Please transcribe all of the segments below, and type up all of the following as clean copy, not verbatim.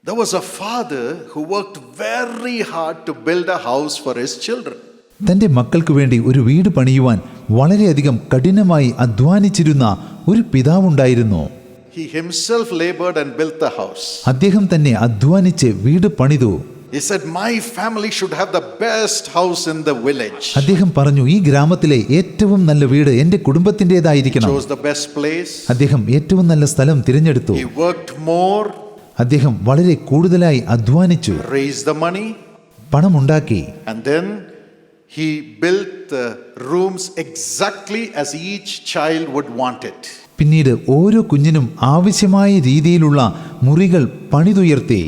There was a father who worked very hard to build a house for his children. തന്റെ മക്കൾക്ക് വേണ്ടി ഒരു വീട് പണിയുവാൻ വളരെയധികം കഠിനമായി അധ്വാനിച്ചിരുന്ന ഒരു പിതാവുണ്ടായിരുന്നു. He himself labored and built the house. അദ്ദേഹം തന്നെ അധ്വാനിച്ച് വീട് പണിതു. He said, my family should have the best house in the village. അദ്ദേഹം പറഞ്ഞു, ഈ ഗ്രാമത്തിലെ ഏറ്റവും നല്ല വീട് എന്റെ കുടുംബത്തിൻ്റെതായിരിക്കണം. He chose the best place. അദ്ദേഹം ഏറ്റവും നല്ല സ്ഥലം തിരഞ്ഞെടുത്തു. He worked more. അദ്ദേഹം വളരെ കൂടുതലായി അധ്വാനിച്ചു, raised the money, പണമുണ്ടാക്കി. and then he built the rooms exactly as each child would want it. പിന്നീട് ഓരോ കുഞ്ഞിനും ആവശ്യമായ രീതിയിലുള്ള മുറികൾ പണിതുയർത്തി.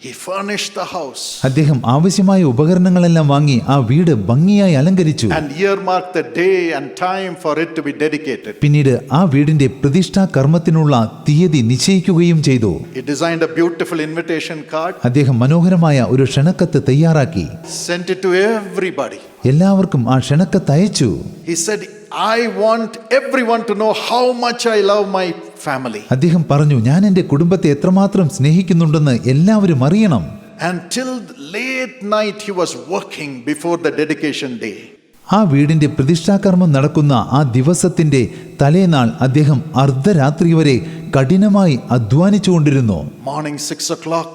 He furnished the house. അദ്ദേഹം ആവശ്യമായ ഉപകരണങ്ങളെല്ലാം വാങ്ങി ആ വീട് ഭംഗിയായി അലങ്കരിച്ചു. And earmarked the day and time for it to be dedicated. പിന്നീട് ആ വീടിന്റെ പ്രതിഷ്ഠാ കർമ്മത്തിനുള്ള തീയതി നിശ്ചയിക്കുകയും ചെയ്തു. He designed a beautiful invitation card. അദ്ദേഹം മനോഹരമായ ഒരു ക്ഷണക്കത്ത് തയ്യാറാക്കി. Sent it to everybody. എല്ലാവർക്കും ആ ക്ഷണക്കത്ത് അയച്ചു. He said, I want everyone to know how much I love my family. അദ്ദേഹം പറഞ്ഞു, ഞാൻ എൻ്റെ കുടുംബത്തെ എത്രമാത്രം സ്നേഹിക്കുന്നുണ്ടെന്ന് എല്ലാവരും അറിയണം. And till late night he was working before the dedication day. ആ വീടിന്റെ പ്രതിഷ്ഠാകർമ്മം നടക്കുന്ന ആ ദിവസത്തിന്റെ തലേനാൾ അദ്ദേഹം അർദ്ധരാത്രി വരെ കഠിനമായി അധ്വാനിച്ചുകൊണ്ടിരുന്നു. Morning 6 o'clock,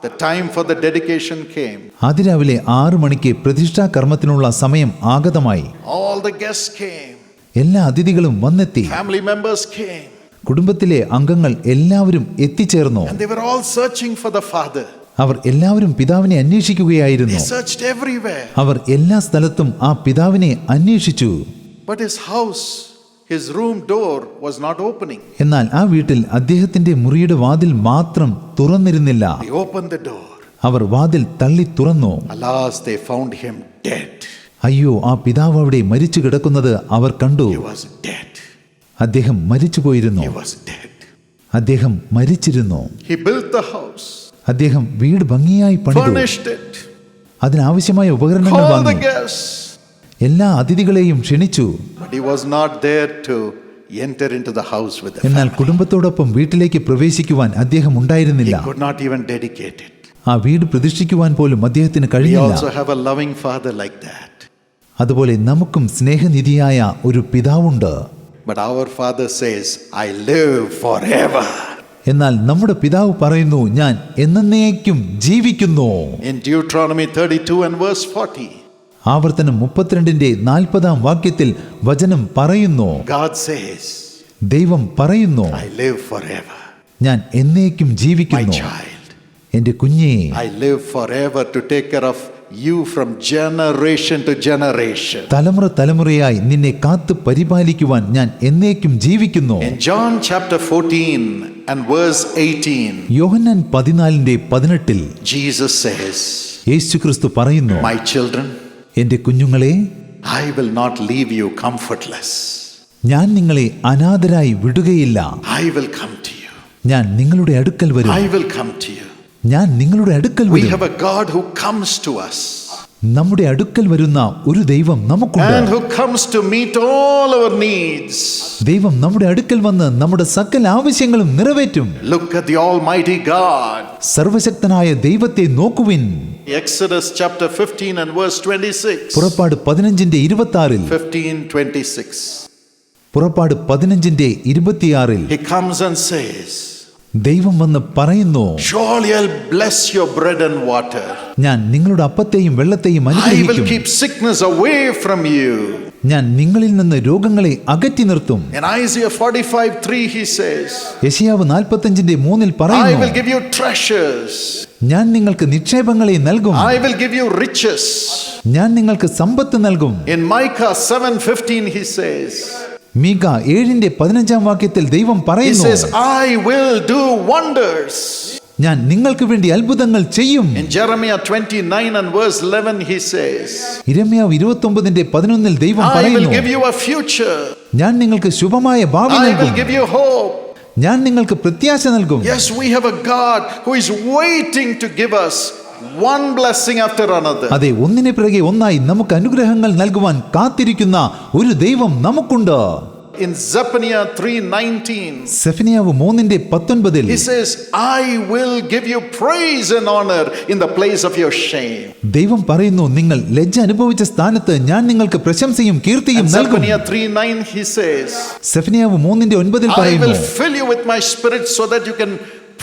the time for the dedication came. അതിരാവിലെ 6 മണിക്ക് പ്രതിഷ്ഠാകർമ്മത്തിനുള്ള സമയം ആഗതമായി. All the guests came. എല്ലാ അതിഥികളും വന്നെത്തി. Family members came. കുടുംബത്തിലെ അംഗങ്ങൾ എല്ലാവരും എത്തിച്ചേർന്നു. And they were all searching for the father. അവർ എല്ലാവരും പിതാവിനെ അന്വേഷിക്കുകയായിരുന്നു. They searched everywhere. അവർ എല്ലാ സ്ഥലത്തും ആ പിതാവിനെ അന്വേഷിച്ചു. But his house, his room door was not opening. എന്നാൽ ആ വീട്ടിൽ അദ്ദേഹത്തിന്റെ മുറിയുടെ വാതിൽ മാത്രം തുറന്നിരുന്നില്ല. They opened the door. അവർ വാതിൽ തള്ളി തുറന്നു. Alas, they found him dead. അയ്യോ, ആ പിതാവ് അവിടെ മരിച്ചു കിടക്കുന്നത് അവർ കണ്ടു. He was dead. അദ്ദേഹം മരിച്ചു പോയിരുന്നു. He was dead. അദ്ദേഹം മരിച്ചിരുന്നു. He built the house. അദ്ദേഹം വീട് ഭംഗിയായി പണിതു. Furnished it. അതിനാവശ്യമായ ഉപകരണങ്ങൾ Called വാങ്ങി. the guests. എല്ലാ അതിഥികളെയും ക്ഷണിച്ചു. But he was not there to enter into the house with the എന്നാൽ family. കുടുംബത്തോടൊപ്പം വീട്ടിലേക്ക് പ്രവേശിക്കുവാൻ അദ്ദേഹം ഉണ്ടായിരുന്നില്ല. He could not even dedicate it. ആ വീട് പ്രതിഷ്ഠിക്കുവാൻ പോലും അദ്ദേഹത്തിന് We കഴിഞ്ഞില്ല. also have a loving father like that. അതുപോലെ നമുക്കും സ്നേഹനിധിയായ ഒരു പിതാവുണ്ട്. But our father says, I live forever. എന്നാൽ നമ്മുടെ പിതാവ് പറയുന്നു, ഞാൻ എന്നേക്കും ജീവിക്കുന്നു. In Deuteronomy 32 and verse 40. ആവർത്തനം 32:40 വാക്യത്തിൽ വചനം പറയുന്നു, God says, ദൈവം പറയുന്നു, I live forever. ഞാൻ എന്നേക്കും My ജീവിക്കുന്നു. child, എൻ്റെ കുഞ്ഞേ, I live forever to take care of you from generation to generation. തലമുറ തലമുറയായി നിന്നെ കാത്തു പരിപാലിക്കുവാൻ ഞാൻ എന്നേക്കും ജീവിക്കുന്നു. In John chapter 14 and verse 18, Yohannan 14:18 Jesus says, യേശുക്രിസ്തു പറയുന്നു, My children, എൻ്റെ കുഞ്ഞുങ്ങളെ, I will not leave you comfortless. ഞാൻ നിങ്ങളെ അനാഥരായി വിടുകയില്ല. I will come to you. ഞാൻ നിങ്ങളുടെ അടുക്കൽ വരും. I will come to you. ഞാൻ നിങ്ങളുടെ അടുക്കൽ We വരും. have a God who comes to us നമ്മുടെ അടുക്കൽ വരുന്ന ഒരു ദൈവം and നമുക്കുണ്ട്. who comes to meet all our needs. ദൈവം നമ്മുടെ അടുക്കൽ വന്ന് നമ്മുടെ സകല ആവശ്യങ്ങളും നിറവേറ്റും. Look at the Almighty God. സർവശക്തനായ ദൈവത്തെ നോക്കുവിൻ. Exodus chapter 15 and verse 26. പുറപ്പാട് 15:26 15:26. പുറപ്പാട് 15:26 He comes and says, ദൈവം വന്ന് പറയുന്നു, Surely I'll bless your bread and water. ഞാൻ നിങ്ങളുടെ അപ്പത്തെയും വെള്ളത്തെയും I will അനുഗ്രഹിക്കും. keep sickness away from you. ഞാൻ നിങ്ങളിൽ നിന്ന് രോഗങ്ങളെ അകറ്റി നിർത്തും. In Isaiah 45:3 he says, യെശയ്യാവ് 45:3 I പറയുന്നു, will give you treasures. ഞാൻ നിങ്ങൾക്ക് നിക്ഷേപങ്ങളെ നൽകും. I will give you riches. ഞാൻ നിങ്ങൾക്ക് സമ്പത്ത് നൽകും. In Micah 7:15 he says, മീക 7:15 വാക്യത്തിൽ ദൈവം he പറയുന്നു, says, I will do wonders. ഞാൻ നിങ്ങൾക്ക് വേണ്ടി അത്ഭുതങ്ങൾ ചെയ്യും. In Jeremiah 29 and verse 11 he says, യിരെമ്യാവ് 29:11 ദൈവം I will പറയുന്നു, give you a future. ഞാൻ നിങ്ങൾക്ക് ശുഭമായ ഭാവി I will നൽകും. give you hope. ഞാൻ നിങ്ങൾക്ക് പ്രത്യാശ നൽകും. Yes, we have a God who is waiting to give us one blessing after another. അതെ, ഒന്നിനെ പിറകെ ഒന്നായി നമുക്ക് അനുഗ്രഹങ്ങൾ നൽകുവാൻ കാത്തിരിക്കുന്ന ഒരു ദൈവം നമുക്കുണ്ട്. In Zephaniah 3:19, സെഫനിയാവ് 3:19 he says, I will give you praise and honor in the place of your shame. ദൈവം പറയുന്നു, നിങ്ങൾ ലജ്ജ അനുഭവിച്ച സ്ഥാനത്ത് ഞാൻ നിങ്ങൾക്ക് പ്രശംസയും കീർത്തിയും And നൽകും. Zephaniah 3:9, he says, സെഫനിയാവ് 3:9 I പറയുന്നു, will fill you with my spirit so that you can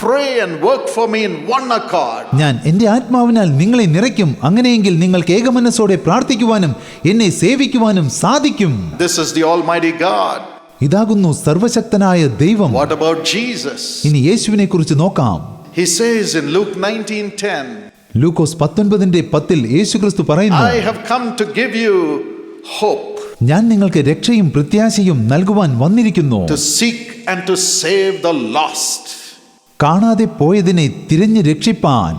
pray and work for me in one accord. ഞാൻ എൻ്റെ ആത്മാവിനാൽ നിങ്ങളെ നിറയ്ക്കും, അങ്ങനെയെങ്കിൽ നിങ്ങൾക്ക് ഏകമനസ്സോടെ പ്രാർത്ഥിക്കുവാനും എന്നെ സേവിക്കുവാനും സാധിക്കും. This is the Almighty God. ഇതാകുന്നു സർവശക്തനായ ദൈവം. What about Jesus? ഇനി യേശുവിനെ കുറിച്ച് നോക്കാം. He says in Luke 19:10, ലൂക്കോസ് 19:10 യേശുക്രിസ്തു പറയുന്നു, I have come to give you hope, ഞാൻ നിങ്ങൾക്ക് രക്ഷയും പ്രത്യാശയും നൽകുവാൻ വന്നിരിക്കുന്നു, to seek and to save the lost. കാണാതെ പോയതിനെ തിരഞ്ഞു രക്ഷിപ്പാൻ.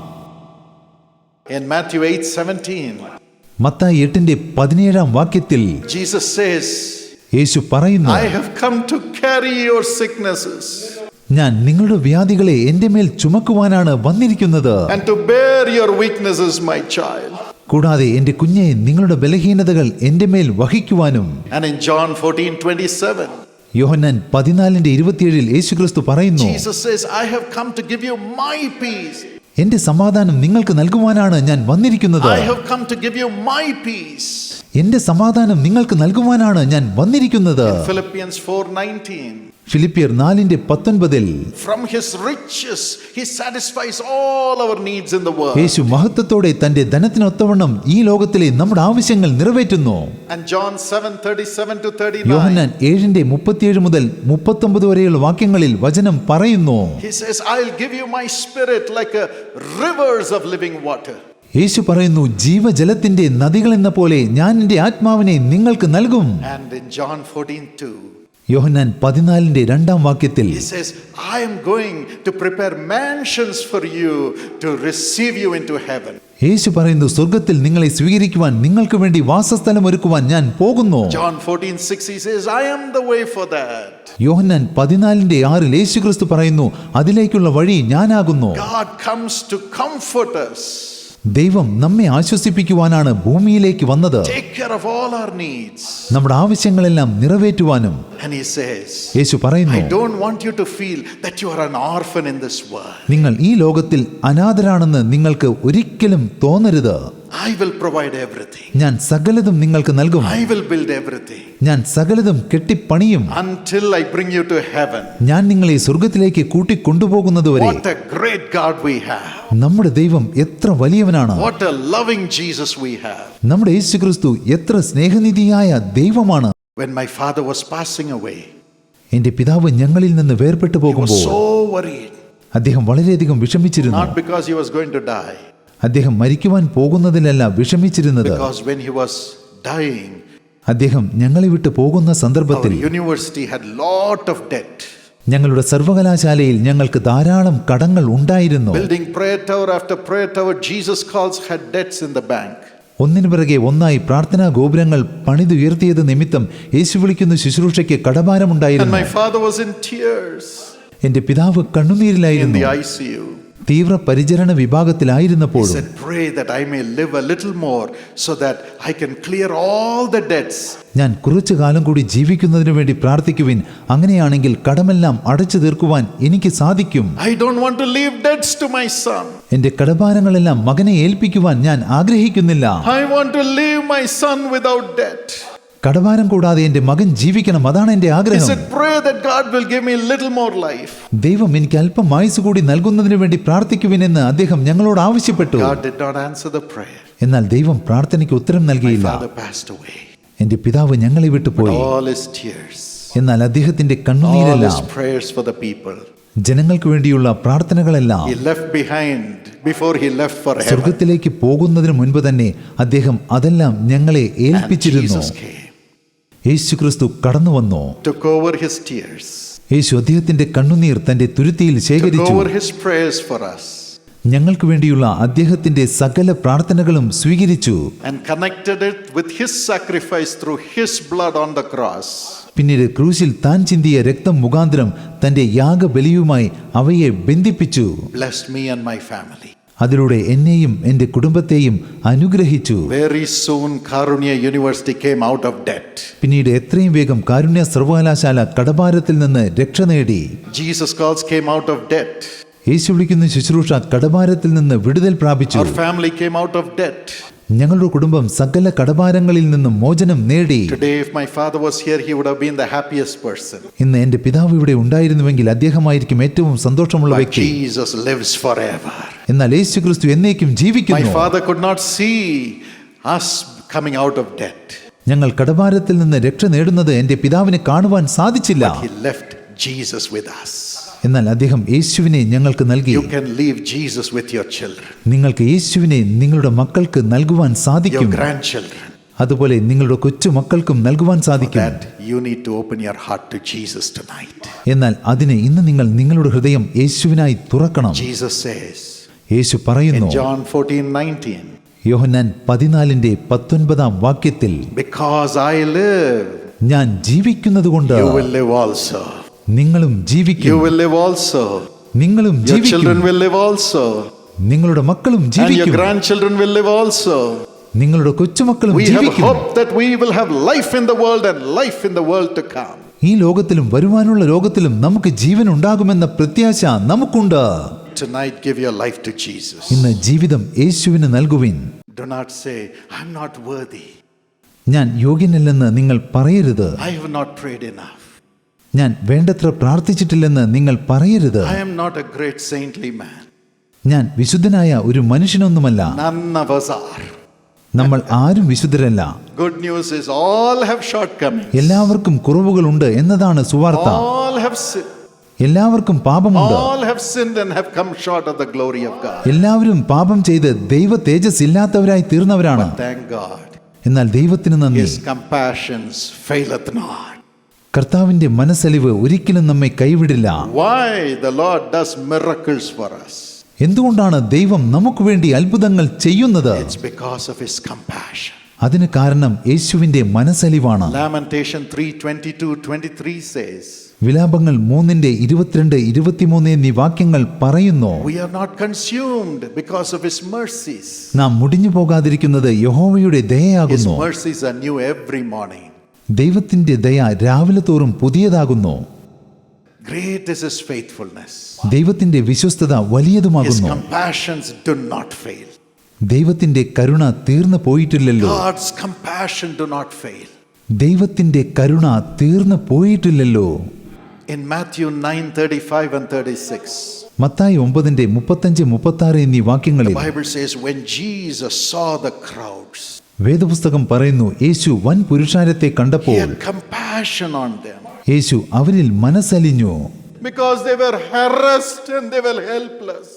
In Matthew 8:17, Mathai 8:17 Jesus says, യേശു പറയുന്നു, I have come to carry your sicknesses ഞാൻ നിങ്ങളുടെ വ്യാധികളെ എൻ്റെ മേൽ ചുമക്കുവാനാണ് വന്നിരിക്കുന്നത്, and to bear your weaknesses, my child. കൂടാതെ എൻ്റെ കുഞ്ഞെ നിങ്ങളുടെ ബലഹീനതകൾ എൻ്റെ മേൽ വഹിക്കുവാനും. And in John 14:27, യോഹന്നാൻ 14:27 യേശുക്രിസ്തു പറയുന്നു, Jesus says, I have come to give you my peace. എൻ്റെ സമാധാനം നിങ്ങൾക്ക് നൽകുവാനാണ് ഞാൻ വന്നിരിക്കുന്നത്. I have come to give you my peace. എൻ്റെ സമാധാനം നിങ്ങൾക്ക് നൽകുവാനാണ് ഞാൻ വന്നിരിക്കുന്നത്. Philippians 4:19, ഫിലിപ്പിയർ 4:19 from his riches he satisfies all our needs in the world. യേശു മഹത്വത്തോടെ തന്റെ ധനത്തിനൊത്തവണ്ണം ഈ ലോകത്തിലെ നമ്മുടെ ആവശ്യങ്ങൾ നിറവേറ്റുന്നു. And John 7:37 to 39, യോഹന്നാൻ 7:37 മുതൽ 39 വരെയുള്ള വാക്യങ്ങളിൽ വചനം പറയുന്നു, he says, I'll give you my spirit like a rivers of living water. യേശു പറയുന്നു, ജീവജലത്തിന്റെ നദികൾ എന്ന പോലെ ഞാൻ എൻ്റെ ആത്മാവിനെ നിങ്ങൾക്ക് നൽകും. And in John 14:2, Yohannan 14:2 he says, I am going to prepare mansions for you to receive you into heaven. യേശു പറയുന്നു, സ്വർഗത്തിൽ നിങ്ങളെ സ്വീകരിക്കുവാൻ നിങ്ങൾക്ക് വേണ്ടി വാസസ്ഥലം ഒരുക്കുവാൻ ഞാൻ പോകുന്നു. John 14:6, he says, I am the way for that. യോഹന്നാൻ 14:6 യേശുക്രിസ്തു പറയുന്നു, അതിലേക്കുള്ള വഴി ഞാനാകുന്നു. God comes to comfort us, ദൈവം നമ്മെ ആശ്വസിപ്പിക്കുവാനാണ് ഭൂമിയിലേക്ക് വന്നത്, take care of all our needs. നമ്മുടെ ആവശ്യങ്ങളെല്ലാം നിറവേറ്റുവാനും. And he says, യേശു പറയുന്നു, I don't want you to feel that you are an orphan in this world. നിങ്ങൾ ഈ ലോകത്തിൽ അനാഥരാണെന്ന് നിങ്ങൾക്ക് ഒരിക്കലും തോന്നരുത്. I will provide everything. ഞാൻ സകലതും നിങ്ങൾക്ക് നൽകും. I will build everything ഞാൻ സകലതും കെട്ടിപ്പണിയും. until I bring you to heaven. ഞാൻ നിങ്ങളെ സ്വർഗത്തിലേക്ക് കൂട്ടിക്കൊണ്ടുപോകുന്നതുവരെ. What a great God we have. നമ്മുടെ ദൈവം എത്ര വലിയവനാണ്. What a loving Jesus we have. നമ്മുടെ യേശുക്രിസ്തു എത്ര സ്നേഹനിധിയായ ദൈവമാണ്. When my father was passing away, എൻ്റെ പിതാവ് ഞങ്ങളിൽ നിന്ന് വേർപെട്ടു he was പോകുമ്പോൾ so worried. അദ്ദേഹം വളരെയധികം വിഷമിച്ചിരുന്നു. Not because he was going to die, അദ്ദേഹം മരിക്കുവാൻ പോകുന്നതിലല്ല വിഷമിച്ചിരുന്നത്. because when he was dying, അദ്ദേഹം ഞങ്ങളെ വിട്ടു പോകുന്ന our സന്ദർഭത്തിൽ university had lot of debt. ഞങ്ങളുടെ സർവകലാശാലയിൽ ഞങ്ങൾക്ക് ധാരാളം കടങ്ങൾ ഉണ്ടായിരുന്നു. Building prayer tower after prayer tower, Jesus calls, had debts in the bank. ഒന്നിനു പിറകെ ഒന്നായി പ്രാർത്ഥനാ ഗോപുരങ്ങൾ പണിതുയർത്തിയത് നിമിത്തം യേശു വിളിക്കുന്ന ശുശ്രൂഷയ്ക്ക് And കടഭാരമുണ്ടായിരുന്നു. my father was in tears എൻ്റെ പിതാവ് in കണ്ണുനീരിലായിരുന്നു. the ICU. തീവ്ര പരിചരണ He വിഭാഗത്തിലായിരുന്നപ്പോഴും said, pray that I may live a little more so that I can clear all the debts. ഞാൻ കുറച്ചു കാലം കൂടി ജീവിക്കുന്നതിനു വേണ്ടി പ്രാർത്ഥിക്കുവിൻ, അങ്ങനെയാണെങ്കിൽ കടമെല്ലാം അടച്ചു തീർക്കുവാൻ എനിക്ക് സാധിക്കും. I don't want to leave debts to my son. എൻ്റെ കടഭാരങ്ങളെല്ലാം മകനെ ഏൽപ്പിക്കുവാൻ ഞാൻ ആഗ്രഹിക്കുന്നില്ല. I want to leave my son without debt. കടഭാരം കൂടാതെ എൻ്റെ മകൻ ജീവിക്കണം, അതാണ് എൻ്റെ He ആഗ്രഹം. said, pray that God will give me a little more life. ദൈവം എനിക്ക് അല്പം ആയുസ് കൂടി നൽകുന്നതിന് വേണ്ടി പ്രാർത്ഥിക്കുവിനെന്ന് അദ്ദേഹം ഞങ്ങളോട് ആവശ്യപ്പെട്ടു. God did not answer the prayer. എന്നാൽ ദൈവം പ്രാർത്ഥനയ്ക്ക് ഉത്തരം My നൽകിയില്ല. father passed away. എൻ്റെ പിതാവ് ഞങ്ങളെ വിട്ടുപോയി. All his tears, എന്നാൽ അദ്ദേഹത്തിന്റെ all കണ്ണുനീരെല്ലാം, his prayers for the people, ജനങ്ങൾക്ക് വേണ്ടിയുള്ള പ്രാർത്ഥനകളെല്ലാം he left behind before he left for heaven. സ്വർഗത്തിലേക്ക് പോകുന്നതിന് മുൻപ് തന്നെ അദ്ദേഹം അതെല്ലാം ഞങ്ങളെ And ഏൽപ്പിച്ചിരുന്നു. Jesus came, യേശുക്രിസ്തു കടന്നു വന്നു. took over his tears, യേശു അദ്ദേഹത്തിന്റെ കണ്ണുനീർ തന്റെ തുരുത്തിയിൽ took ശേഖരിച്ചു. over his prayers for us, ഞങ്ങൾക്ക് വേണ്ടിയുള്ള അദ്ദേഹത്തിന്റെ സകല പ്രാർത്ഥനകളും സ്വീകരിച്ചു. and connected it with his sacrifice through his blood on the cross. പിന്നീട് ക്രൂശിൽ താൻ ചിന്തിയ രക്തം മുഖാന്തരം തന്റെ യാഗബലിയുമായി അവയെ ബന്ധിപ്പിച്ചു. Blessed me and my family. അതിലൂടെ എന്നെയും എൻ്റെ കുടുംബത്തെയും അനുഗ്രഹിച്ചു. Very soon, Karunya University came out of debt. പിന്നീട് എത്രയും വേഗം കാരുണ്യ സർവകലാശാല കടഭാരത്തിൽ നിന്ന് രക്ഷ നേടി. Jesus Calls came out of debt. യേശു വിളിക്കുന്ന ശുശ്രൂഷ കടഭാരത്തിൽ നിന്ന് വിടുതൽ പ്രാപിച്ചു. Our family came out of debt. ഞങ്ങളുടെ കുടുംബം സകല കടഭാരങ്ങളിൽ നിന്നും മോചനം നേടി. Today, if my father was here, he would have been the happiest person. ഇന്ന് എൻ്റെ പിതാവ് ഇവിടെ ഉണ്ടായിരുന്നുവെങ്കിൽ അദ്ദേഹമായിരിക്കും ഏറ്റവും സന്തോഷമുള്ള But വ്യക്തി. Jesus lives forever. എന്നാൽ യേശു ക്രിസ്തു എന്നേക്കും My ജീവിക്കുന്നു. father could not see us coming out of debt. ഞങ്ങൾ കടഭാരത്തിൽ നിന്ന് രക്ഷ നേടുന്നത് എൻ്റെ പിതാവിനെ കാണുവാൻ സാധിച്ചില്ല. He left Jesus with us. എന്നാൽ അദ്ദേഹം യേശുവിനെ ഞങ്ങൾക്ക് നൽകി. You can leave Jesus with your children, നിങ്ങൾക്ക് യേശുവിനെ നിങ്ങളുടെ മക്കൾക്ക് നൽകുവാൻ your സാധിക്കും. grandchildren. അതുപോലെ നിങ്ങളുടെ കൊച്ചു മക്കൾക്കും നൽകുവാൻ സാധിക്കും. That you need to open your heart to Jesus tonight. എന്നാൽ അതിന് ഇന്ന് നിങ്ങൾ നിങ്ങളുടെ ഹൃദയം യേശുവിനായി തുറക്കണം. Jesus says യേശു in പറയുന്നു John 14:19, യോഹന്നാൻ 14:19 വാക്യത്തിൽ, because I live, ഞാൻ ജീവിക്കുന്നത് കൊണ്ട് you will live also. നിങ്ങളും ജീവിക്കും. You will live also. നിങ്ങളും Your ജീവിക്കും. children will live also. നിങ്ങളുടെ മക്കളും And your ജീവിക്കും. grandchildren will live also. നിങ്ങളുടെ കൊച്ചുമക്കളും We have ജീവിക്കും. hope that we will have life in the world and life in the world to come. ഈ ലോകത്തിലും വരുവാനുള്ള ലോകത്തിലും നമുക്ക് ജീവൻ ഉണ്ടാകുമെന്ന പ്രത്യാശ നമുക്കുണ്ട്. Tonight, give your life to Jesus. ഇന്ന് ജീവിതം യേശുവിന് നൽകുവിൻ. Do not say, I'm not worthy. ഞാൻ യോഗ്യനല്ലെന്ന് നിങ്ങൾ പറയരുത്. I have not prayed enough. ഞാൻ വേണ്ടത്ര പ്രാർത്ഥിച്ചിട്ടില്ലെന്ന് നിങ്ങൾ പറയരുത്. I am not a great saintly man. ഞാൻ വിശുദ്ധനായ ഒരു മനുഷ്യനൊന്നുമല്ല. None of us are. നമ്മൾ ആരും വിശുദ്ധരല്ല. Good news is all have shortcomings. എല്ലാവർക്കും കുറവുകളുണ്ട് എന്നതാണ് സുവാർത്ത. All have sinned. എല്ലാവർക്കും പാപമുണ്ട്. All have sinned and have come short of the glory of God. എല്ലാവരും പാപം ചെയ്ത് ദൈവ തേജസ് ഇല്ലാത്തവരായി തീർന്നവരാണ്. Thank God. എന്നാൽ ദൈവത്തിന് നന്ദി. His compassions faileth not. കർത്താവിന്റെ മനസ്സലിവ് ഒരിക്കലും നമ്മെ കൈവിടില്ല. Why the Lord does miracles for us? എന്തുകൊണ്ടാണ് ദൈവം നമുക്ക് വേണ്ടി അത്ഭുതങ്ങൾ ചെയ്യുന്നത്? It's because of His compassion. അതിന് കാരണം യേശുവിന്റെ മനസ്സലിവാണ്. Lamentation 3:22-23 says, വിലാപങ്ങൾ 3:22-23 എന്നീ വാക്യങ്ങൾ പറയുന്നു, we are not consumed because of His mercies. നാം മുടിഞ്ഞു പോകാതിരിക്കുന്നത് യഹോവയുടെ His ദയയാകുന്നു. mercies are new every morning. ദൈവത്തിന്റെ ദയ രാവിലെ തോറും പുതിയതാകുന്നു. Great is His faithfulness. ദൈവത്തിന്റെ വിശ്വസ്തത His വലിയതുമാകുന്നു. compassions do not fail. ദൈവത്തിന്റെ കരുണ തീർന്നു പോയിട്ടില്ലല്ലോ. God's compassion do not fail. ദൈവത്തിന്റെ കരുണ തീർന്നു പോയിട്ടില്ലല്ലോ. In Matthew 9:35 and 36, മത്തായി 9:35-36 എന്നീ the വാക്യങ്ങളിൽ Bible says, when Jesus saw the crowds, വേദപുസ്തകം പറയുന്നു, യേശു വൻ പുരുഷാരത്തെ He കണ്ടപ്പോൾ had compassion on them യേശു അവരിൽ മനസ്സലിഞ്ഞു. because they were harassed and they were helpless.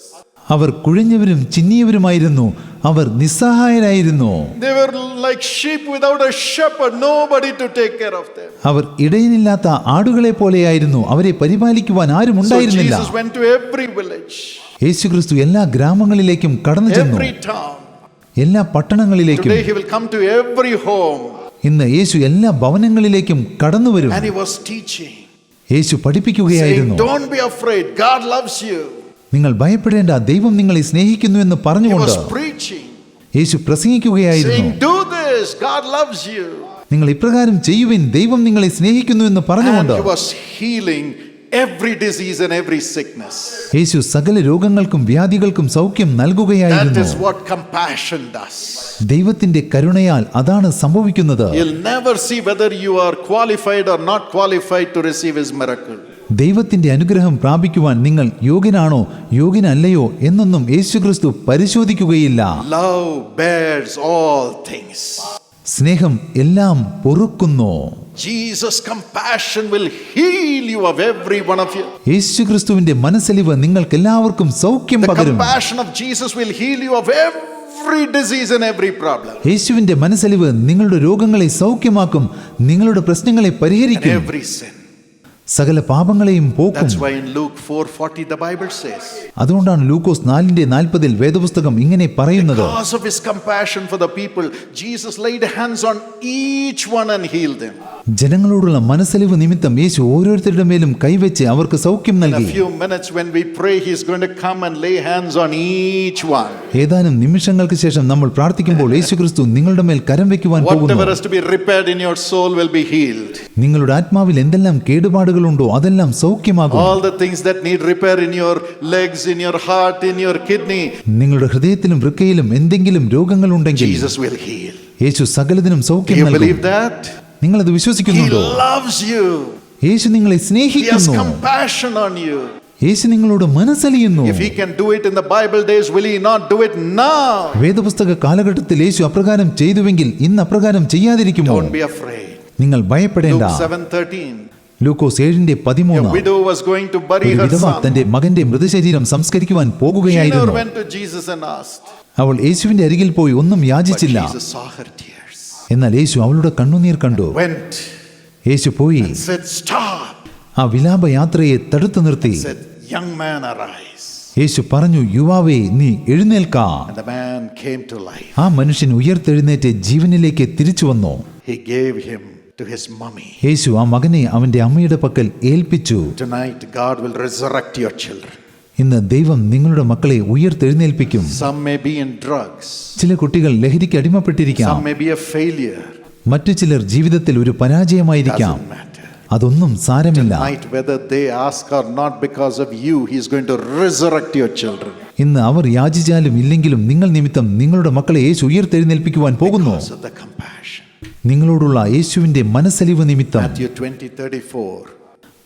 Our കുഴഞ്ഞവരും ചിന്നിയവരുമായിരുന്നു. Our നിസ്സഹായരായിരുന്നു. They were like sheep without a shepherd, nobody to take care of them. അവർ ഇടയനില്ലാത്ത ആടുകളെ പോലെയായിരുന്നു. അവരെ പരിപാലിക്കുവാൻ ആരും So ഉണ്ടായിരുന്നില്ല. Jesus went to every village, യേശുക്രിസ്തു എല്ലാ ഗ്രാമങ്ങളിലേക്കും കടന്നു ചെന്നു. every town. എല്ലാ പട്ടണങ്ങളിലേക്കും. Today He will come to every home. ഇന്ന് യേശു എല്ലാ ഭവനങ്ങളിലേക്കും കടന്നു വരും. And He was teaching, Yeshu saying, പഠിപ്പിക്കുകയായിരുന്നു. don't be afraid, God loves you. നിങ്ങൾ ഭയപ്പെടേണ്ട, ദൈവം നിങ്ങളെ സ്നേഹിക്കുന്നു എന്ന് He പറഞ്ഞുകൊണ്ട് was preaching, Yeshu പ്രസംഗിക്കുകയായിരുന്നു. saying, do this, God loves you. നിങ്ങൾ ഇപ്രകാരം ചെയ്യുവിൻ, ദൈവം നിങ്ങളെ സ്നേഹിക്കുന്നു എന്ന് And പറഞ്ഞുകൊണ്ട് He was healing every disease and every sickness. യേശു സകല രോഗങ്ങൾക്കും വ്യാധികൾക്കും സൗഖ്യം That നൽകുകയായിരുന്നു. is what compassion does. ദൈവത്തിന്റെ കരുണയാൽ അതാണ് സംഭവിക്കുന്നത്. You'll never see whether you are qualified or not qualified to receive His miracle. ദൈവത്തിന്റെ അനുഗ്രഹം പ്രാപിക്കുവാൻ നിങ്ങൾ യോഗ്യനാണോ യോഗ്യനല്ലയോ എന്നൊന്നും യേശുക്രിസ്തു പരിശോധിക്കുകയില്ല. Love bears all things. സ്നേഹം എല്ലാം പൊറുക്കുന്നു. Jesus' compassion will heal you of every one of you. യേശുക്രിസ്തുവിന്റെ മനസ്സലിവ് നിങ്ങൾക്ക് എല്ലാവർക്കും സൗഖ്യം The പകരും. compassion of Jesus will heal you of every disease and every problem. യേശുവിന്റെ മനസ്സലിവ് നിങ്ങളുടെ രോഗങ്ങളെ സൗഖ്യമാക്കും, നിങ്ങളുടെ പ്രശ്നങ്ങളെ And പരിഹരിക്കും, every sin. സകല പാപങ്ങളെയും പോക്കും. That's why in Luke 4:40 the Bible says, അതുകൊണ്ടാണ് ലൂക്കോസ് 4:40 വേദപുസ്തകം ഇങ്ങനെ പറയുന്നത്, because of His compassion for the people, Jesus laid hands on each one and healed them. ജനങ്ങളോടുള്ള മനസ്സലിവ് നിമിത്തം യേശു ഓരോരുത്തരുടെ മേലും കൈവച്ച് അവർക്ക് സൗഖ്യം In a നൽകി. few minutes when we pray, He's going to come and lay hands on each one. ഏതാനും നിമിഷങ്ങൾക്ക് ശേഷം നമ്മൾ പ്രാർത്ഥിക്കുമ്പോൾ യേശുക്രിസ്തു നിങ്ങളുടെ മേൽ കരം വെക്കുവാൻ പോകുന്നു. Whatever has to be repaired in your soul will be healed. നിങ്ങളുടെ ആത്മാവിൽ എന്തെല്ലാം കേടുപാടുകളുണ്ടോ അതെല്ലാം സൗഖ്യമാകും. All the things that need repair in your legs, in your heart, in your kidney, നിങ്ങളുടെ ഹൃദയത്തിലും വൃക്കയിലും എന്തെങ്കിലും രോഗങ്ങൾ ഉണ്ടെങ്കിൽ Jesus will heal. Yeshu സകലതിനും Do സൗഖ്യം you നൽകും. believe that? നിങ്ങളത് He വിശ്വസിക്കുന്നുണ്ടോ? loves you. യേശു നിങ്ങളെ He has സ്നേഹിക്കുന്നു. compassion on you. യേശു നിങ്ങളോട് മനസ്സലിയുന്നു. If He can do it in the Bible days, will He not do it now? വേദപുസ്തക കാലഘട്ടത്തിൽ യേശു അപ്രകാരം ചെയ്തുവെങ്കിൽ ഇന്ന് അപ്രകാരം ചെയ്യാതിരിക്കുമോ? Don't be afraid. നിങ്ങൾ ഭയപ്പെടേണ്ട. Luke 7:13. Lukose 7:13. A widow was going to bury ഒരു her വിധവ son. തന്റെ മകന്റെ മൃതശരീരം സംസ്കരിക്കുവാൻ She never പോകുകയായിരുന്നു. went to Jesus and asked. അവൾ യേശുവിന്റെ അരികിൽ പോയി ഒന്നും But യാചിച്ചില്ല. Jesus saw her tears. എന്നാൽ യേശു അവളുടെ കണ്ണുനീർ കണ്ടു. Went യേശു പോയി and said, "Stop." ആ വിലാപയാത്രയെ തടുത്തു നിർത്തി. Said, "Young man, arise." യേശു പറഞ്ഞു, യുവാവേ നീ എഴുന്നേൽക്കാ. And the man came to life. ആ മനുഷ്യൻ ഉയർത്തെഴുന്നേറ്റ് ജീവനിലേക്ക് തിരിച്ചു വന്നു. He gave him to his mommy. യേശു ആ മകനെ അവന്റെ അമ്മയുടെ പക്കൽ ഏൽപ്പിച്ചു. Tonight, God will resurrect your children. ഇന്ന് ദൈവം നിങ്ങളുടെ മക്കളെ ഉയർത്തെഴുന്നേൽപ്പിക്കും. Some may be in drugs. ചില കുട്ടികൾ ലഹരിക്ക് അടിമപ്പെട്ടിരിക്കാം. Some may be a failure. മറ്റു ചിലർ ജീവിതത്തിൽ ഒരു പരാജയമായിരിക്കാം. Doesn't matter. അതൊന്നും സാരമില്ല. Tonight, whether they ask or not, because of you, He's going to resurrect your children. ഇന്ന് അവർ യാചിച്ചാലും ഇല്ലെങ്കിലും നിങ്ങൾ നിമിത്തം നിങ്ങളുടെ മക്കളെ യേശു ഉയർത്തെഴുന്നേൽപ്പിക്കുവാൻ പോകുന്നു. Because of the compassion. നിങ്ങളോടുള്ള യേശുവിന്റെ മനസ്സലിവ് നിമിത്തം. Matthew 20:34.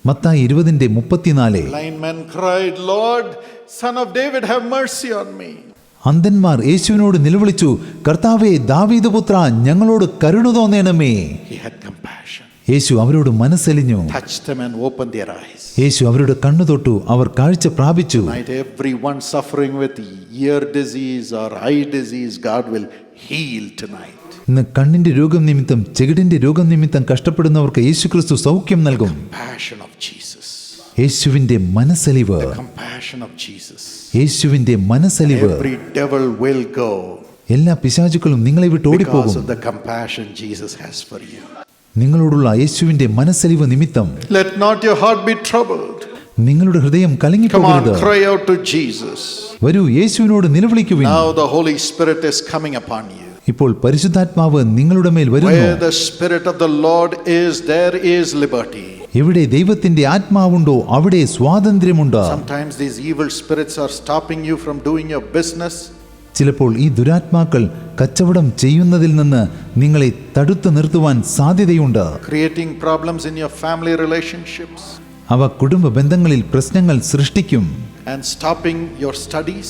Mathai 20:34. Blind men cried, "Lord, Son of David, have mercy on me." അന്ധന്മാർ യേശുവിനോട് നിലവിളിച്ചു, കർത്താവേ ദാവീദ് പുത്ര ഞങ്ങളോട് കരുണ തോന്നണമേ. He had compassion. യേശു അവരോട് മനസ്സലിഞ്ഞു. Touched them and opened their eyes. യേശു അവരുടെ കണ്ണു തൊട്ടു, അവർ കാഴ്ച പ്രാപിച്ചു. Tonight, everyone suffering with ear disease or eye disease, God will heal tonight. ഇന്ന് കണ്ണിന്റെ രോഗം നിമിത്തം ചെകിടിന്റെ രോഗം നിമിത്തം കഷ്ടപ്പെടുന്നവർക്ക് യേശുക്രിസ്തു സൗഖ്യം നൽകും. Compassion of Jesus. യേശുവിന്റെ മനസ്സലിവ്. Compassion of Jesus. യേശുവിന്റെ മനസ്സലിവ്. Every devil will go എല്ലാ പിശാചുക്കളും നിങ്ങളെ വിട്ട് because ഓടിപ്പോകും. of the compassion Jesus has for you. നിങ്ങളോടുള്ള യേശുവിന്റെ മനസ്സലിവ് നിമിത്തം Let not your heart be troubled. നിങ്ങളുടെ ഹൃദയം Come on, കലങ്ങിപ്പോകരുത്. cry out to Jesus. വരൂ യേശുവിനോട് നിലവിളിക്കുവിൻ. Now the Holy Spirit is coming upon you. ഇപ്പോൾ പരിശുദ്ധാത്മാവ് നിങ്ങളുടെ മേൽ വരുന്നു. Where the Spirit of the Lord is, there is liberty. എവിടെ ദൈവത്തിന്റെ ആത്മാവുണ്ടോ അവിടെ സ്വാതന്ത്ര്യമുണ്ട്. Sometimes these evil spirits are stopping you from doing your business. ചിലപ്പോൾ ഈ ദുരാത്മാക്കൾ കച്ചവടം ചെയ്യുന്നതിൽ നിന്ന് നിങ്ങളെ തടുത്തു നിർത്തുവാൻ സാധ്യതയുണ്ട്. Creating problems in your family relationships. അവ കുടുംബ ബന്ധങ്ങളിൽ പ്രശ്നങ്ങൾ സൃഷ്ടിക്കും. And stopping your studies.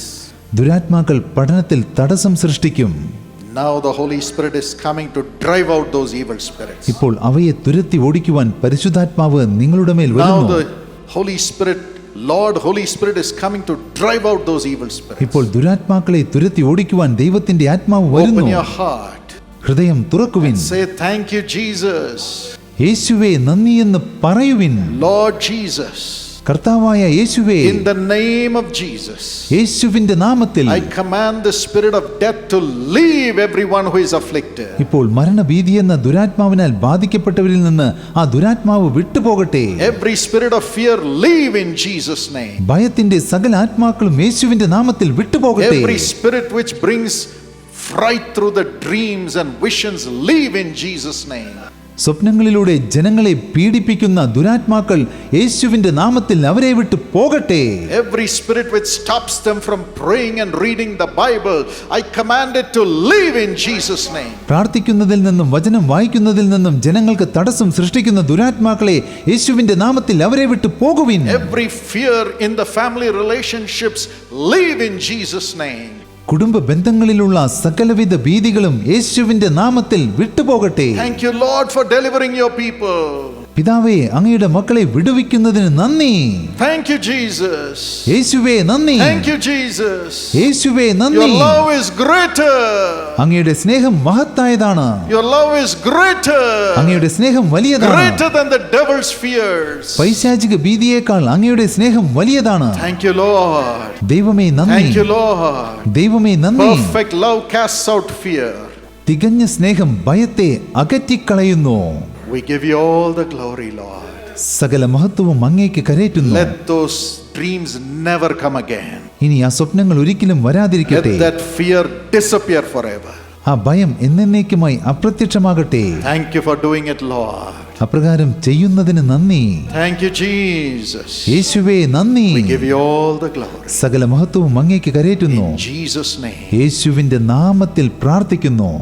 ദുരാത്മാക്കൾ പഠനത്തിൽ തടസ്സം സൃഷ്ടിക്കും. Now the Holy Spirit is coming to drive out those evil spirits. ഇപ്പോൾ അവയെ തുരത്തി ഓടിക്കുവാൻ പരിശുദ്ധാത്മാവ് നിങ്ങളുടെ മേൽ Now വരുന്നു. the Holy Spirit, Lord Holy Spirit is coming to drive out those evil spirits. ഇപ്പോൾ ദുരാത്മാക്കളെ തുരത്തി ഓടിക്കുവാൻ ദൈവത്തിന്റെ ആത്മാവ് Open വരുന്നു. your heart. ഹൃദയം തുറക്കുവിൻ. Say, "Thank you, Jesus." യേശുവേ നന്ദി എന്ന് പറയുവിൻ. Lord Jesus. കർത്താവായ യേശുവേ, In the name of Jesus, യേശുവിന്റെ നാമത്തിൽ I command the spirit of death to leave everyone who is afflicted. ഇപ്പോൾ മരണഭീതി എന്ന ദുരാത്മാവിനാൽ ബാധിക്കപ്പെട്ടവരിൽ നിന്ന് ആ ദുരാത്മാവ് വിട്ടുപോകട്ടെ. Every spirit of fear leave in Jesus' name. ഭയത്തിന്റെ സകല ആത്മാക്കളും യേശുവിന്റെ നാമത്തിൽ വിട്ടുപോകട്ടെ. Every spirit which brings fright through the dreams and visions leave in Jesus' name. സ്വപ്നങ്ങളിലൂടെ ജനങ്ങളെ പീഡിപ്പിക്കുന്ന ദുരാത്മാക്കൾ യേശുവിന്റെ നാമത്തിൽ അവരെ വിട്ടു പോകട്ടെ. Every spirit which stops them from praying and reading the Bible, I command it to leave in Jesus' name. പ്രാർത്ഥിക്കുന്നതിൽ നിന്നും വചനം വായിക്കുന്നതിൽ നിന്നും ജനങ്ങൾക്ക് തടസ്സം സൃഷ്ടിക്കുന്ന ദുരാത്മാക്കളെ യേശുവിന്റെ നാമത്തിൽ അവരെ വിട്ടു പോകുവിൻ. Every fear in the family relationships, leave in Jesus' name. കുടുംബ ബന്ധങ്ങളിലുള്ള സകലവിധ ഭീതികളും യേശുവിന്റെ നാമത്തിൽ വിട്ടുപോകട്ടെ. Thank you, Lord, for delivering your people. പിതാവേ, അങ്ങയുടെ മക്കളെ വിടുവിക്കുന്നതിന് നന്ദി. Thank you, Jesus. യേശുവേ നന്ദി. Thank you, Jesus. യേശുവേ Your നന്ദി. love is greater. അങ്ങയുടെ സ്നേഹം മഹത്തായതാണ്. Your love is greater. അങ്ങയുടെ സ്നേഹം വലിയതാണ്. Greater than the devil's fears. പൈശാചിക ഭീതിയേക്കാൾ അങ്ങയുടെ സ്നേഹം വലിയതാണ്. Thank you, Lord. ദൈവമേ നന്ദി. Thank you, Lord. ദൈവമേ നന്ദി. Perfect love casts out fear. തികഞ്ഞ സ്നേഹം ഭയത്തെ അകറ്റിക്കളയുന്നു. We give you all the glory, Lord. സകല മഹത്വവും അങ്ങേക്ക് കരേറ്റുന്നു. Let those dreams never come again. ഇനി ആ സ്വപ്നങ്ങൾ ഒരിക്കലും Let വരാതിരിക്കട്ടെ. that fear disappear forever. ആ ഭയം എന്നേക്കുമായി അപ്രത്യക്ഷമാകട്ടെ. Thank you for doing it, Lord. അപ്രകാരം ചെയ്യുന്നതിന് നന്ദി. Thank you, Jesus. യേശുവേ നന്ദി. We give you all the glory. സകല മഹത്വവും അങ്ങേക്ക് കരേറ്റുന്നു. In Jesus' name. യേശുവിന്റെ നാമത്തിൽ പ്രാർത്ഥിക്കുന്നു.